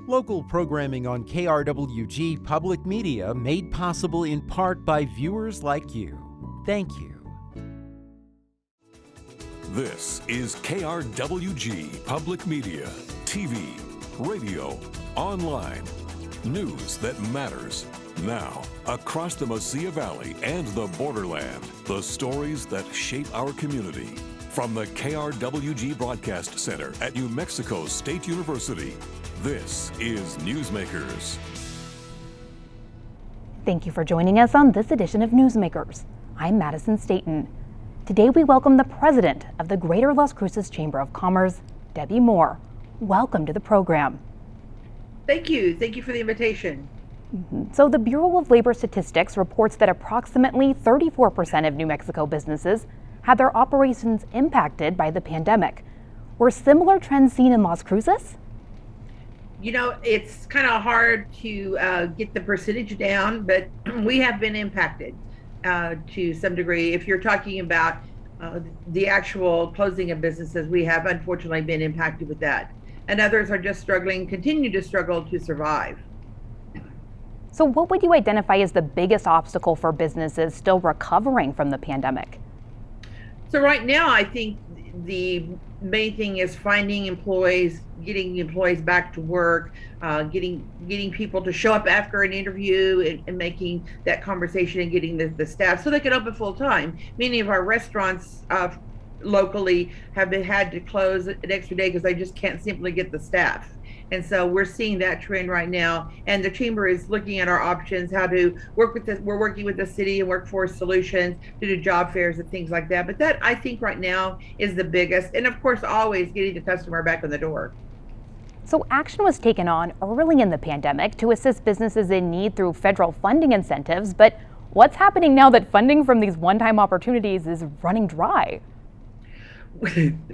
Local programming on KRWG Public Media made possible in part by viewers like you. Thank you. This is KRWG Public Media, TV, radio, online. News that matters. Now, across the Mesilla Valley and the borderland, the stories that shape our community. From the KRWG Broadcast Center at New Mexico State University, this is Newsmakers. Thank you for joining us on this edition of Newsmakers. I'm Madison, Staten. Today we welcome the president of the Greater Las Cruces Chamber of Commerce, Debbi Moore. Welcome to the program. Thank you. Thank you for the invitation. So the Bureau of Labor Statistics reports that approximately 34% of New Mexico businesses had their operations impacted by the pandemic. Were similar trends seen in Las Cruces? You know, it's kind of hard to get the percentage down, but we have been impacted to some degree. If you're talking about the actual closing of businesses, we have unfortunately been impacted with that. And others are just struggling, continue to struggle to survive. So what would you identify as the biggest obstacle for businesses still recovering from the pandemic? So right now, I think the main thing is finding employees, getting employees back to work, getting people to show up after an interview and making that conversation and getting the staff so they can open full time. Many of our restaurants locally have had to close an extra day because they just can't simply get the staff. And so we're seeing that trend right now. And the chamber is looking at our options, how to work with we're working with the city and Workforce Solutions to do job fairs and things like that. But that, I think right now, is the biggest. And of course, always getting the customer back in the door. So action was taken on early in the pandemic to assist businesses in need through federal funding incentives. But what's happening now that funding from these one-time opportunities is running dry?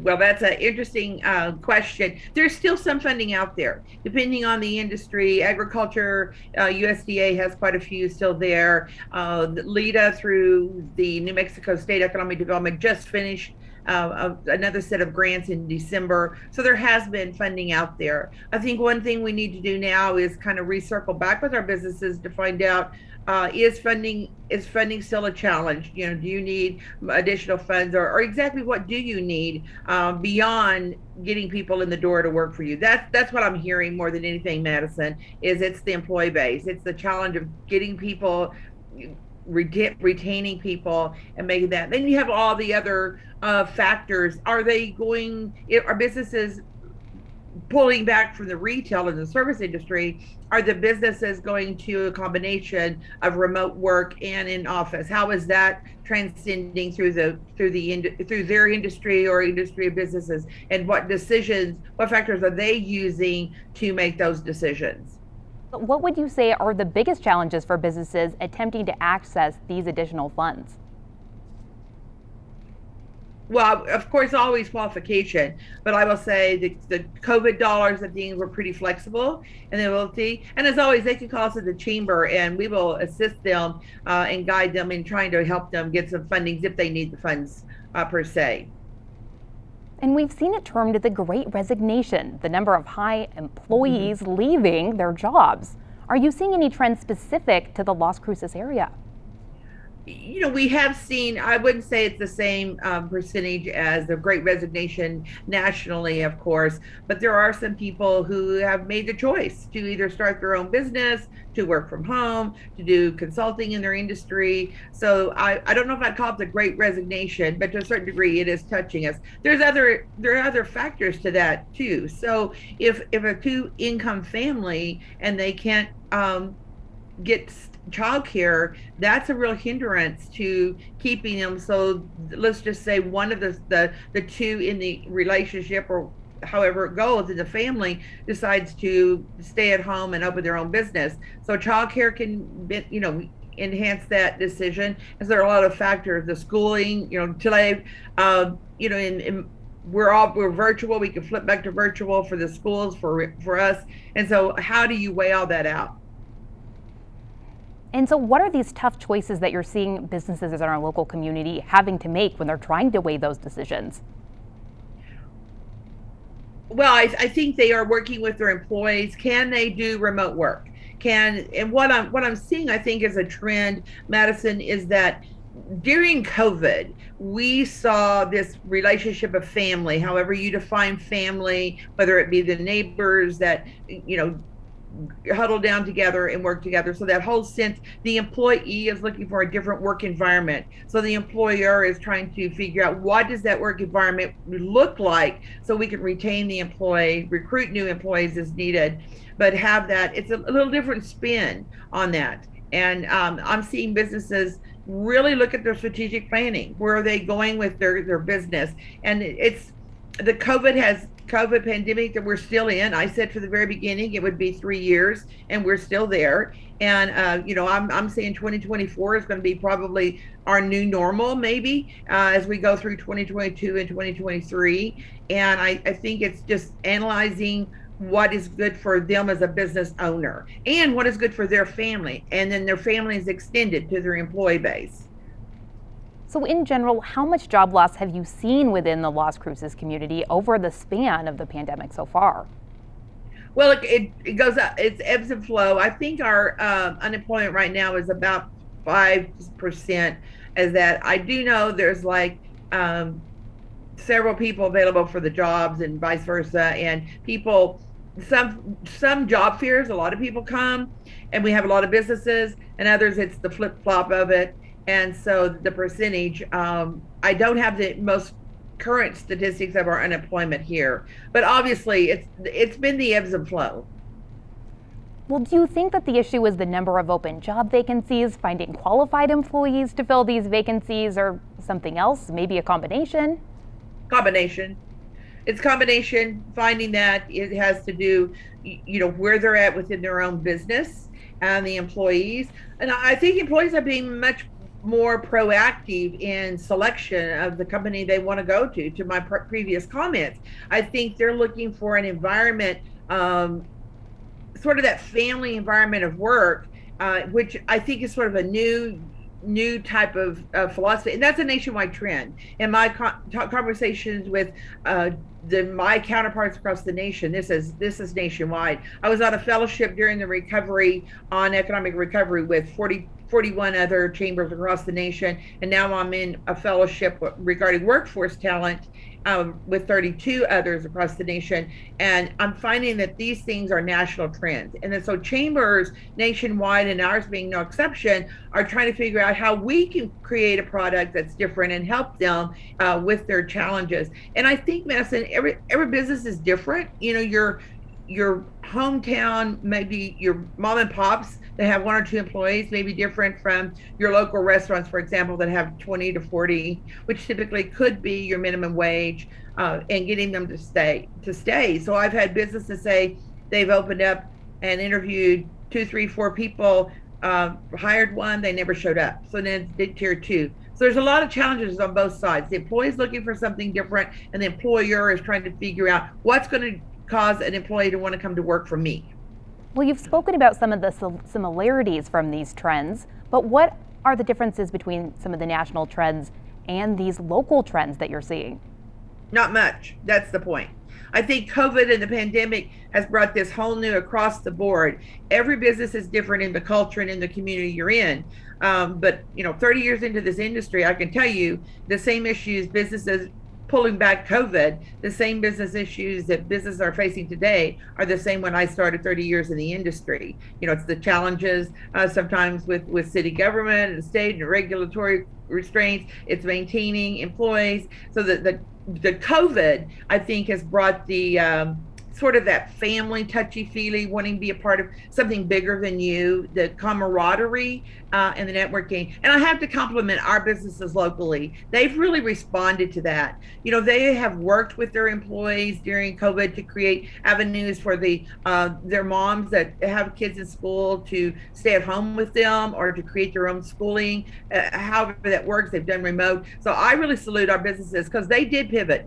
Well, that's an interesting question. There's still some funding out there, depending on the industry. Agriculture, USDA has quite a few still there. LEDA through the New Mexico State Economic Development just finished another set of grants in December. So there has been funding out there. I think one thing we need to do now is kind of recircle back with our businesses to find out, is funding still a challenge? You know, do you need additional funds, or exactly what do you need beyond getting people in the door to work for you? That's what I'm hearing more than anything, Madison, is it's the employee base. It's the challenge of getting people, retaining people and making that. Then you have all the other factors. Are businesses pulling back from the retail and the service industry? Are the businesses going to a combination of remote work and in office? How is that transcending through their industry or industry of businesses? And what factors are they using to make those decisions? What would you say are the biggest challenges for businesses attempting to access these additional funds? Well, of course, always qualification, but I will say the COVID dollars, I think, were pretty flexible and ability. And as always, they can call us at the chamber and we will assist them and guide them in trying to help them get some fundings if they need the funds per se. And we've seen it termed the Great Resignation, the number of high employees leaving their jobs. Are you seeing any trends specific to the Las Cruces area? You know, we have seen, I wouldn't say it's the same percentage as the Great Resignation nationally, of course, but there are some people who have made the choice to either start their own business, to work from home, to do consulting in their industry. So I don't know if I'd call it the Great Resignation, but to a certain degree it is touching us. There are other factors to that too. So if a 2-income family and they can't get childcare, that's a real hindrance to keeping them. So let's just say one of the two in the relationship, or however it goes in the family, decides to stay at home and open their own business. So childcare can enhance that decision. As there are a lot of factors, the schooling, today, we're virtual. We can flip back to virtual for the schools for us. And so how do you weigh all that out? And so what are these tough choices that you're seeing businesses in our local community having to make when they're trying to weigh those decisions? Well, I think they are working with their employees. Can they do remote work? And what I'm seeing, I think, is a trend, Madison, is that during COVID, we saw this relationship of family, however you define family, whether it be the neighbors that, huddle down together and work together. So that whole sense, the employee is looking for a different work environment. So the employer is trying to figure out what does that work environment look like so we can retain the employee, recruit new employees as needed, but have that, it's a little different spin on that. And I'm seeing businesses really look at their strategic planning. Where are they going with their business? And it's the COVID pandemic that we're still in. I said from the very beginning it would be 3 years, and we're still there. And I'm saying 2024 is going to be probably our new normal, maybe as we go through 2022 and 2023. And I think it's just analyzing what is good for them as a business owner and what is good for their family, and then their family is extended to their employee base. So in general, how much job loss have you seen within the Las Cruces community over the span of the pandemic so far? Well, it goes up, it's ebbs and flow. I think our unemployment right now is about 5%. As that, I do know there's like several people available for the jobs and vice versa, and people, some job fairs, a lot of people come, and we have a lot of businesses, and others it's the flip flop of it. And so the percentage, I don't have the most current statistics of our unemployment here, but obviously it's been the ebbs and flow. Well, do you think that the issue is the number of open job vacancies, finding qualified employees to fill these vacancies, or something else, maybe a combination? It's combination, finding that it has to do, where they're at within their own business and the employees. And I think employees are being much more proactive in selection of the company they want to go to my previous comments. I think they're looking for an environment, sort of that family environment of work, which I think is sort of a new type of philosophy, and that's a nationwide trend. In my conversations with my counterparts across the nation, this is nationwide. I was on a fellowship during the recovery on economic recovery with 41 other chambers across the nation, and now I'm in a fellowship regarding workforce talent with 32 others across the nation. And I'm finding that these things are national trends. And then so chambers nationwide, and ours being no exception, are trying to figure out how we can create a product that's different and help them with their challenges. And I think, Madison, every business is different. Your hometown, maybe your mom and pops that have 1 or 2 employees, may be different from your local restaurants, for example, that have 20 to 40, which typically could be your minimum wage, and getting them to stay. So I've had businesses say they've opened up and interviewed 2, 3, 4 people, hired one, they never showed up. So then did tier 2. So there's a lot of challenges on both sides. The employee is looking for something different, and the employer is trying to figure out what's going to cause an employee to want to come to work for me. Well, you've spoken about some of the similarities from these trends, but what are the differences between some of the national trends and these local trends that you're seeing? Not much. That's the point. I think COVID and the pandemic has brought this whole new across the board. Every business is different in the culture and in the community you're in. But 30 years into this industry, I can tell you the same issues businesses pulling back COVID, the same business issues that businesses are facing today are the same when I started 30 years in the industry. It's the challenges sometimes with city government and state and regulatory restraints. It's maintaining employees. So the COVID, I think, has brought the sort of that family touchy-feely, wanting to be a part of something bigger than you, the camaraderie and the networking. And I have to compliment our businesses locally. They've really responded to that. They have worked with their employees during COVID to create avenues for their moms that have kids in school to stay at home with them or to create their own schooling. However that works, they've done remote. So I really salute our businesses because they did pivot.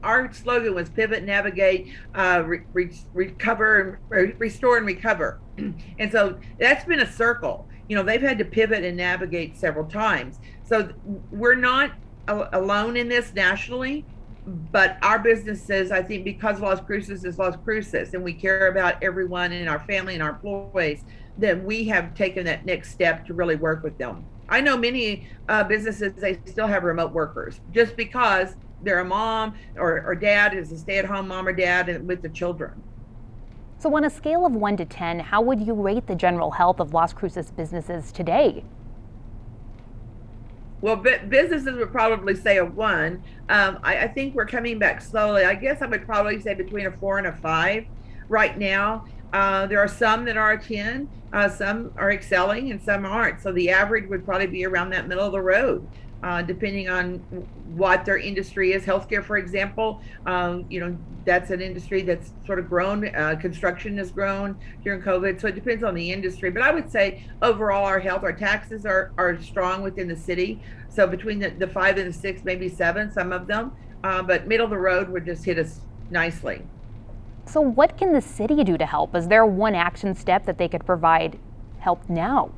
Our slogan was pivot, navigate, recover, restore and recover. And so that's been a circle. They've had to pivot and navigate several times. So we're not alone in this nationally. But our businesses, I think, because Las Cruces is Las Cruces, and we care about everyone in our family and our employees, that we have taken that next step to really work with them. I know many businesses, they still have remote workers just because they're a mom or dad is a stay-at-home mom or dad and with the children. So on a scale of 1 to 10, how would you rate the general health of Las Cruces businesses today? Well, businesses would probably say a 1. I think we're coming back slowly. I guess I would probably say between a 4 and a 5 right now. There are some that are a 10, some are excelling and some aren't. So the average would probably be around that middle of the road. Depending on what their industry is. Healthcare, for example, that's an industry that's sort of grown. Construction has grown during COVID, so it depends on the industry. But I would say overall, our taxes are strong within the city. So between the 5 and the 6, maybe 7, some of them. But middle of the road would just hit us nicely. So what can the city do to help? Is there one action step that they could provide help now?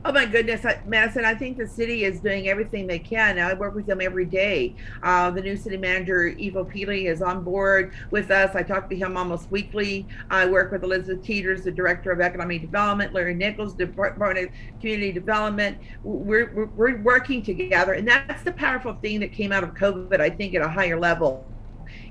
Oh my goodness, Madison, I think the city is doing everything they can. I work with them every day. The new city manager, Ivo Pili, is on board with us. I talk to him almost weekly. I work with Elizabeth Teeters, the Director of Economic Development, Larry Nichols, Department of Community Development. We're working together, and that's the powerful thing that came out of COVID, I think, at a higher level.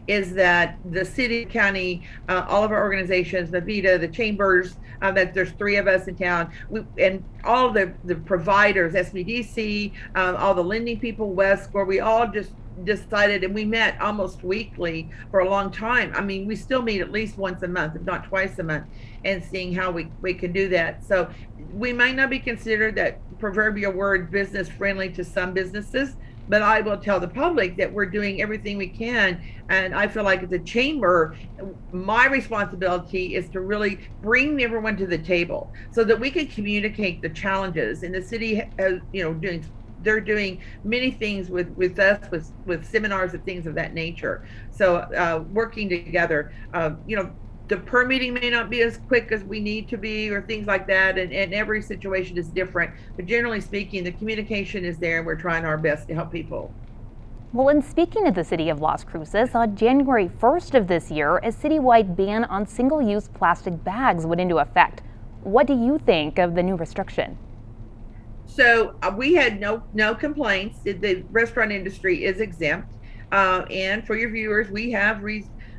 Is that the city, county, all of our organizations, the VITA, the chambers, that there's 3 of us in town, and all the providers, SBDC, all the lending people, West, where we all just decided, and we met almost weekly for a long time. I mean, we still meet at least once a month, if not twice a month, and seeing how we can do that. So we might not be considered that proverbial word business friendly to some businesses, but I will tell the public that we're doing everything we can. And I feel like as a chamber, my responsibility is to really bring everyone to the table so that we can communicate the challenges. And the city has, they're doing many things with us, with seminars and things of that nature. So working together, the permitting may not be as quick as we need to be or things like that. And every situation is different. But generally speaking, the communication is there and we're trying our best to help people. Well, in speaking of the city of Las Cruces, on January 1st of this year, a citywide ban on single-use plastic bags went into effect. What do you think of the new restriction? So we had no complaints. The restaurant industry is exempt. And for your viewers, we have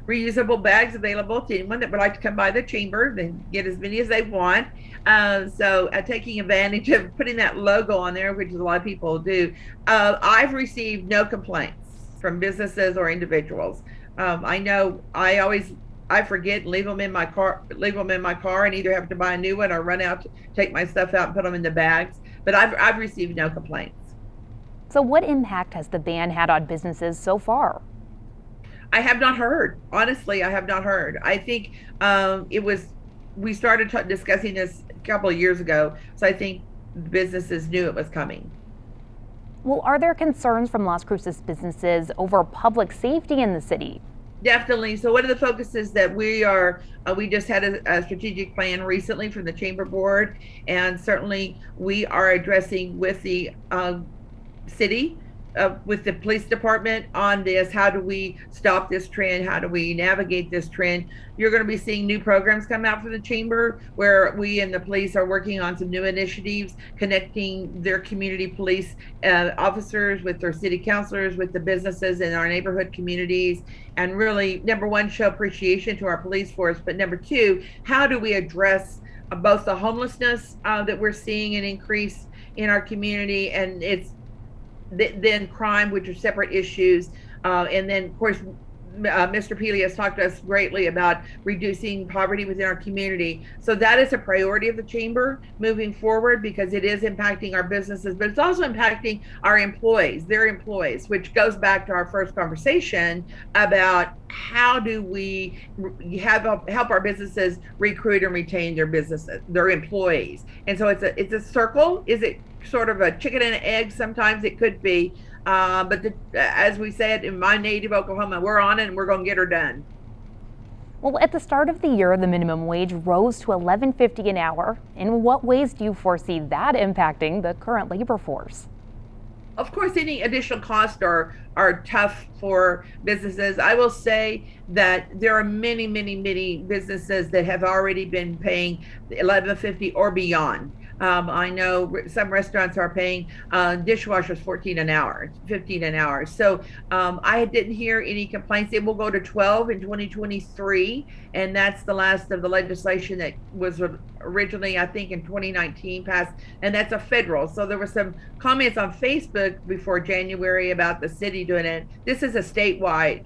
reusable bags available to anyone that would like to come by the chamber and get as many as they want. So taking advantage of putting that logo on there, which a lot of people do, I've received no complaints from businesses or individuals. I know I forget and leave them in my car and either have to buy a new one or run out to take my stuff out and put them in the bags. But I've received no complaints. So what impact has the ban had on businesses so far? I have not heard. Honestly, I have not heard. I think we started discussing this a couple of years ago, so I think businesses knew it was coming. Well, are there concerns from Las Cruces businesses over public safety in the city? Definitely. So one of the focuses that we just had a strategic plan recently from the Chamber Board, and certainly we are addressing with the city, with the police department on this. How do we stop this trend? How do we navigate this trend? You're going to be seeing new programs come out from the chamber where we and the police are working on some new initiatives, connecting their community police officers with their city councilors, with the businesses in our neighborhood communities, and really, number one, show appreciation to our police force, but number two, how do we address both the homelessness that we're seeing an increase in our community, and then crime, which are separate issues. And then, of course, Mr. Pili has talked to us greatly about reducing poverty within our community. So that is a priority of the chamber moving forward because it is impacting our businesses, but it's also impacting our employees, their employees, which goes back to our first conversation about how do we help our businesses recruit and retain their employees. And so it's a circle. Is it sort of a chicken and an egg? Sometimes it could be. But as we said in my native Oklahoma, we're on it and we're going to get her done. Well, at the start of the year, the minimum wage rose to $11.50 an hour. In what ways do you foresee that impacting the current labor force? Of course, any additional costs are tough for businesses. I will say that there are many businesses that have already been paying $11.50 or beyond. I know some restaurants are paying dishwashers 14 an hour, 15 an hour. So I didn't hear any complaints. It will go to 12 in 2023, and that's the last of the legislation that was originally, I think, in 2019 passed, and that's a federal. So there were some comments on Facebook before January about the city doing it. This is a statewide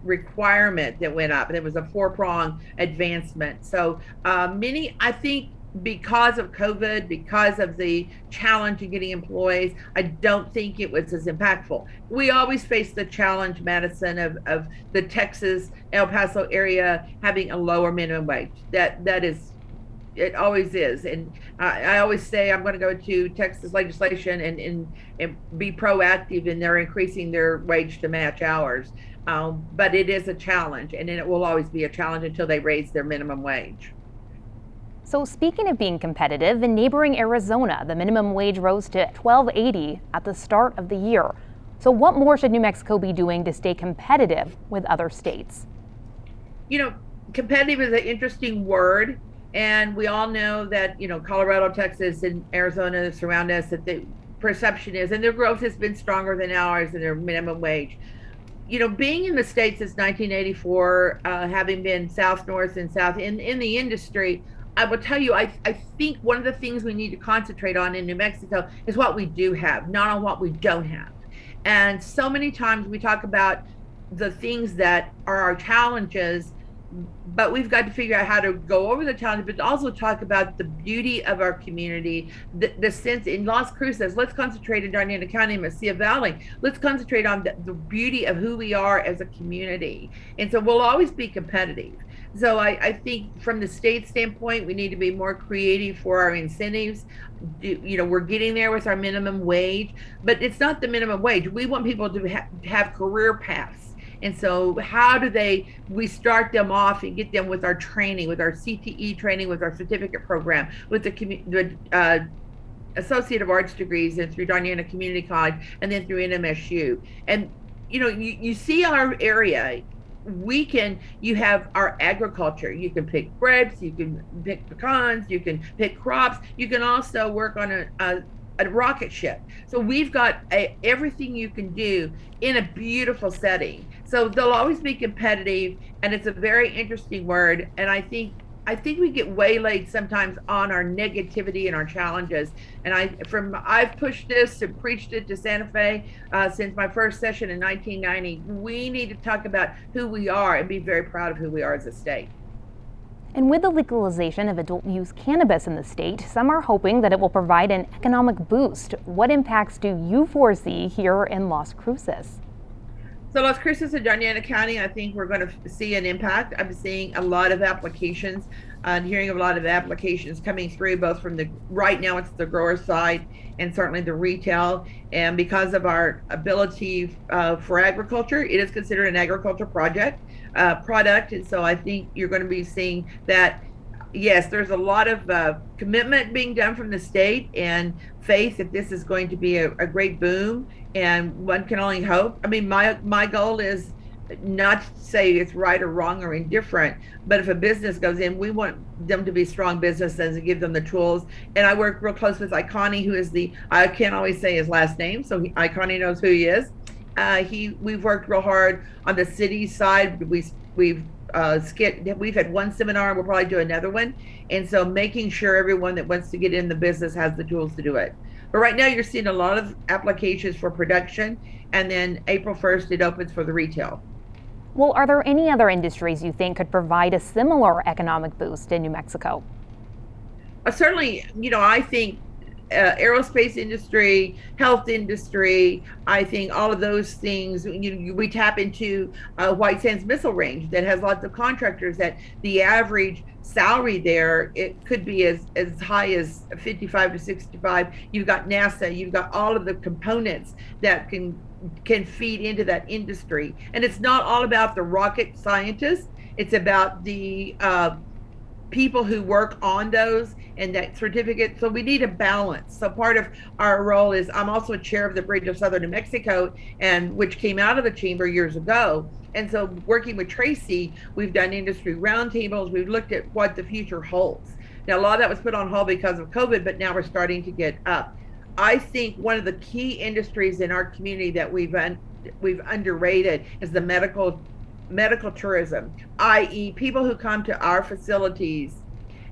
requirement that went up, and it was a four-prong advancement. So I think because of COVID, because of the challenge of getting employees, I don't think it was as impactful. We always face the challenge, Madison, of the Texas, El Paso area having a lower minimum wage. That is, it always is. And I always say I'm going to go to Texas legislation and be proactive in their increasing their wage to match ours. But it is a challenge, and it will always be a challenge until they raise their minimum wage. So speaking of being competitive, in neighboring Arizona, the minimum wage rose to $12.80 at the start of the year. So what more should New Mexico be doing to stay competitive with other states? You know, competitive is an interesting word, and we all know that, Colorado, Texas, and Arizona surround us, that the perception is, and their growth has been stronger than ours and their minimum wage. Being in the state since 1984, having been South, North, and South in the industry, I will tell you, I think one of the things we need to concentrate on in New Mexico is what we do have, not on what we don't have. And so many times we talk about the things that are our challenges, but we've got to figure out how to go over the challenges, but also talk about the beauty of our community, the sense in Las Cruces. Let's concentrate in Darien County and Mesilla Valley. Let's concentrate on the beauty of who we are as a community. And so we'll always be competitive. So I think from the state standpoint, we need to be more creative for our incentives. We're getting there with our minimum wage, but it's not the minimum wage. We want people to have career paths. And so how do we start them off and get them with our training, with our CTE training, with our certificate program, with the Associate of Arts degrees, and through Darien Community College, and then through NMSU. And, you see our area. You have our agriculture. You can pick grapes, you can pick pecans, you can pick crops. You can also work on a rocket ship. So we've got everything you can do in a beautiful setting. So they'll always be competitive, and it's a very interesting word. And I think we get waylaid sometimes on our negativity and our challenges. And I've pushed this and preached it to Santa Fe since my first session in 1990. We need to talk about who we are and be very proud of who we are as a state. And with the legalization of adult use cannabis in the state, some are hoping that it will provide an economic boost. What impacts do you foresee here in Las Cruces? So Las Cruces and Darien County, I think we're going to see an impact. I'm seeing a lot of applications and hearing of a lot of applications coming through, both from right now it's the grower side and certainly the retail. And because of our ability for agriculture, it is considered an agriculture product. And so I think you're going to be seeing that. Yes, there's a lot of commitment being done from the state and faith that this is going to be a great boom, and one can only hope. I mean, my goal is not to say it's right or wrong or indifferent, but if a business goes in, we want them to be strong businesses and give them the tools. And I work real close with Iconi, who is I can't always say his last name, so Iconi knows who he is. We've worked real hard on the city side. We've had one seminar, we'll probably do another one. And so making sure everyone that wants to get in the business has the tools to do it. But right now you're seeing a lot of applications for production, and then April 1st it opens for the retail. Well, are there any other industries you think could provide a similar economic boost in New Mexico? Certainly, I think aerospace industry, health industry, I think all of those things, we tap into White Sands Missile Range that has lots of contractors, that the average salary there, it could be as high as 55 to 65. You've got NASA, you've got all of the components that can feed into that industry. And it's not all about the rocket scientists, it's about the people who work on those and that certificate. So we need a balance. So part of our role is I'm also a chair of the Bridge of Southern New Mexico, and which came out of the chamber years ago. And so working with Tracy, we've done industry roundtables. We've looked at what the future holds. Now, a lot of that was put on hold because of COVID, but now we're starting to get up. I think one of the key industries in our community that we've underrated is the medical tourism, i.e., people who come to our facilities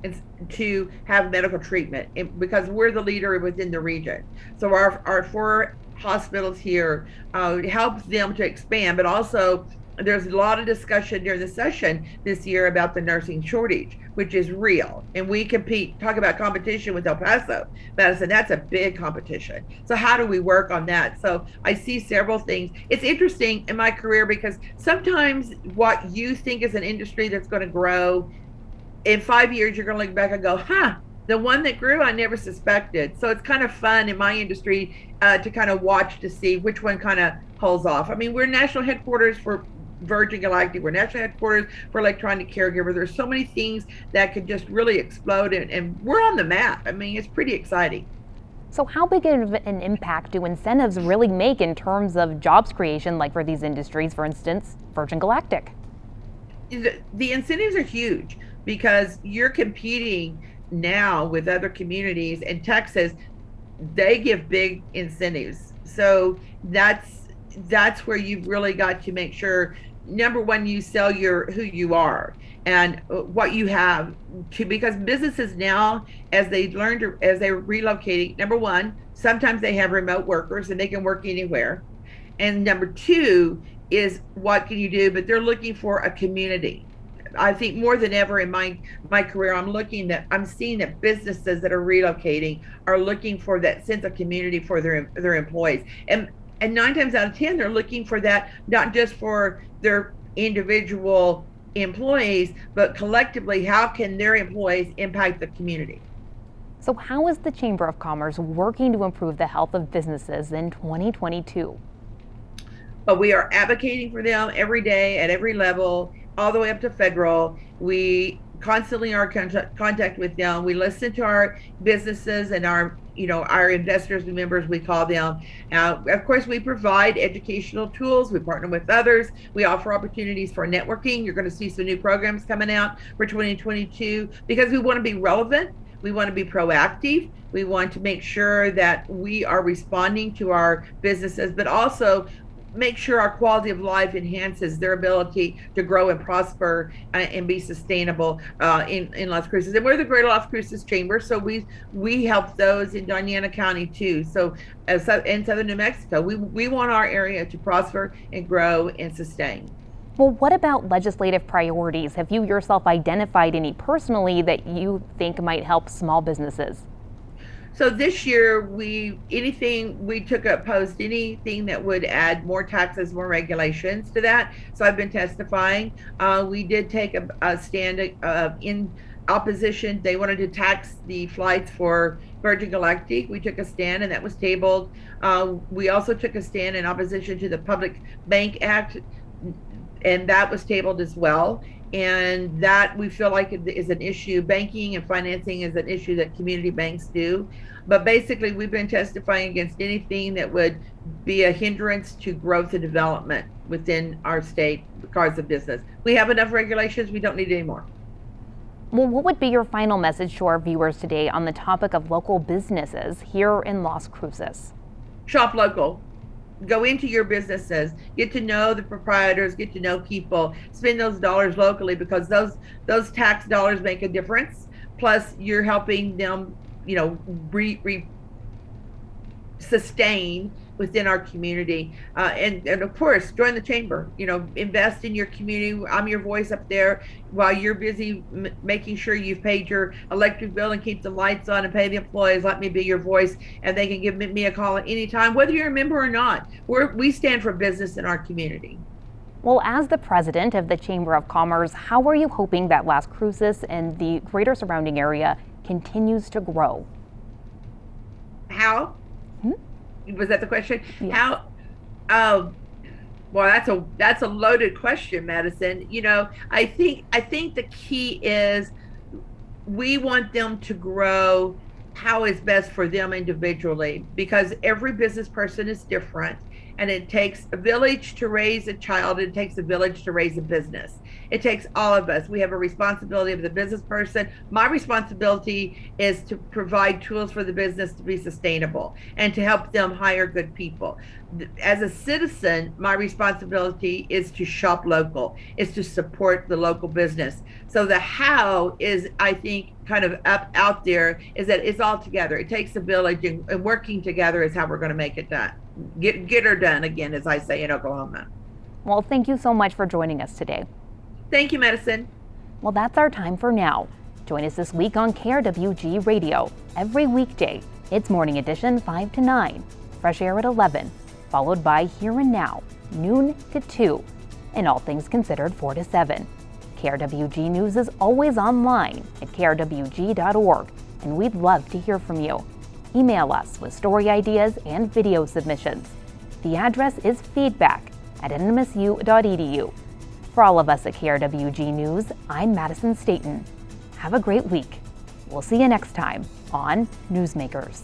and to have medical treatment, because we're the leader within the region. So our 4 hospitals here helps them to expand, but also there's a lot of discussion during the session this year about the nursing shortage, which is real. And we talk about competition with El Paso, Madison, that's a big competition. So how do we work on that? So I see several things. It's interesting in my career because sometimes what you think is an industry that's going to grow, in 5 years, you're going to look back and go, the one that grew, I never suspected. So it's kind of fun in my industry to kind of watch to see which one kind of holds off. I mean, we're national headquarters for Virgin Galactic. We're national headquarters for electronic caregiver. There's so many things that could just really explode, and we're on the map. I mean, it's pretty exciting. So how big of an impact do incentives really make in terms of jobs creation, like for these industries, for instance, Virgin Galactic? The incentives are huge because you're competing now with other communities, and Texas, they give big incentives. So that's where you've really got to make sure, number one, you sell who you are and what you have because businesses now, as they're relocating, number one, sometimes they have remote workers and they can work anywhere. And number two is what can you do, but they're looking for a community. I think more than ever in my career, I'm seeing that businesses that are relocating are looking for that sense of community for their employees. And 9 times out of 10, they're looking for that, not just for their individual employees, but collectively, how can their employees impact the community? So how is the Chamber of Commerce working to improve the health of businesses in 2022? But we are advocating for them every day at every level, all the way up to federal. We constantly are in contact with them. We listen to our businesses and our investors and members, we call them. Of course, we provide educational tools. We partner with others. We offer opportunities for networking. You're going to see some new programs coming out for 2022 because we want to be relevant. We want to be proactive. We want to make sure that we are responding to our businesses, but also make sure our quality of life enhances their ability to grow and prosper and be sustainable in Las Cruces. And we're the Greater Las Cruces Chamber, so we help those in Diana County too. So in Southern New Mexico, we want our area to prosper and grow and sustain. Well, what about legislative priorities? Have you yourself identified any personally that you think might help small businesses? So this year, we took a post anything that would add more taxes, more regulations to that. So I've been testifying. We did take a stand in opposition. They wanted to tax the flights for Virgin Galactic. We took a stand and that was tabled. We also took a stand in opposition to the Public Bank Act, and that was tabled as well. And that we feel like is an issue. Banking and financing is an issue that community banks do. But basically, we've been testifying against anything that would be a hindrance to growth and development within our state because of business. We have enough regulations. We don't need any more. Well, what would be your final message to our viewers today on the topic of local businesses here in Las Cruces? Shop local. Go into your businesses, get to know the proprietors, get to know people, spend those dollars locally because those tax dollars make a difference. Plus, you're helping them, sustain within our community. And of course, join the chamber, invest in your community. I'm your voice up there while you're busy making sure you've paid your electric bill and keep the lights on and pay the employees. Let me be your voice, and they can give me a call at any time, whether you're a member or not. We stand for business in our community. Well, as the president of the Chamber of Commerce, how are you hoping that Las Cruces and the greater surrounding area continues to grow? How? Was that the question? Yes. How? Well, that's a loaded question, Madison. I think the key is we want them to grow how is best for them individually, because every business person is different, and it takes a village to raise a child. It takes a village to raise a business. It takes all of us. We have a responsibility of the business person. My responsibility is to provide tools for the business to be sustainable and to help them hire good people. As a citizen, my responsibility is to shop local, is to support the local business. So the how is, I think, kind of up out there, is that it's all together. It takes a village, and working together is how we're going to make it done. Get her done, again, as I say in Oklahoma. Well, thank you so much for joining us today. Thank you, Madison. Well, that's our time for now. Join us this week on KRWG Radio. Every weekday, it's Morning Edition 5 to 9, Fresh Air at 11, followed by Here and Now, noon to 2, and All Things Considered 4 to 7. KRWG News is always online at krwg.org, and we'd love to hear from you. Email us with story ideas and video submissions. The address is feedback@nmsu.edu. For all of us at KRWG News, I'm Madison Staten. Have a great week. We'll see you next time on Newsmakers.